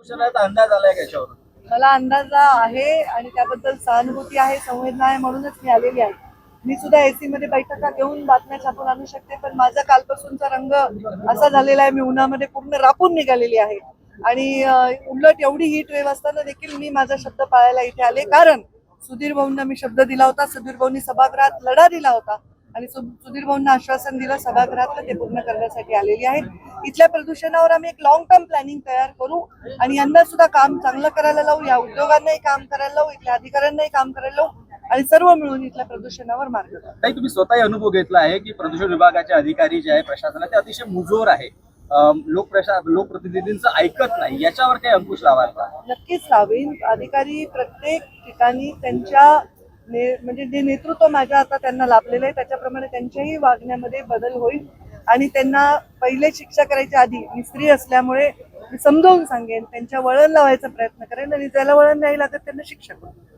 प्रदूषणाचा अंदाज आलाय का याच्यावरून? मला अंदाज आहे आणि त्याबद्दल सहानुभूती आहे, संवेदना आहे, म्हणूनच मी आलेली आहे. मी सुद्धा एसी मध्ये बैठका घेऊन बातम्या छापून आणू शकते, पण माझा कालपासूनचा रंग असा झालेला आहे, मी उन्हामध्ये पूर्ण रापून निघालेली आहे. आणि उलट एवढी हीट वेव्ह असताना देखील मी माझा शब्द पाळायला इथे आले, कारण सुधीर भाऊंना मी शब्द दिला होता. सुधीर भाऊंनी सभागृहात लढा दिला होता आणि सुधीर भाऊंना आश्वासन दिलं, सभागृहात ते पूर्ण करण्यासाठी आलेली आहे. इथल्या प्रदूषणावर आम्ही एक लॉंग टर्म प्लॅनिंग तयार करू आणि यंदा सुद्धा काम चांगलं करायला लावू, या उद्योगांनाही काम करायला लावू, इथल्या अधिकाऱ्यांनाही काम करायला लावू आणि सर्व मिळून इथल्या प्रदूषणावर मार्ग काढू. ताई, तुम्ही स्वतःही अनुभव घेतला आहे की प्रदूषण विभागाचे अधिकारी जे आहे, प्रशासन ते अतिशय मुजोर आहे, लोकप्रतिनिधींचं ऐकत नाही, याच्यावर काही अंकुश लावाल का? नक्कीच लावेन. अधिकारी प्रत्येक ठिकाणी त्यांच्या म्हणजे जे नेतृत्व माझ्या आता त्यांना लाभलेलं आहे त्याच्याप्रमाणे त्यांच्याही वागण्यामध्ये बदल होईल आणि त्यांना पहिले शिक्षा करायच्या आधी मी स्त्री असल्यामुळे मी समजावून सांगेन, त्यांच्या वळण लावायचा प्रयत्न करेन आणि ज्याला वळण नाही लागत त्यांना शिक्षा करेन.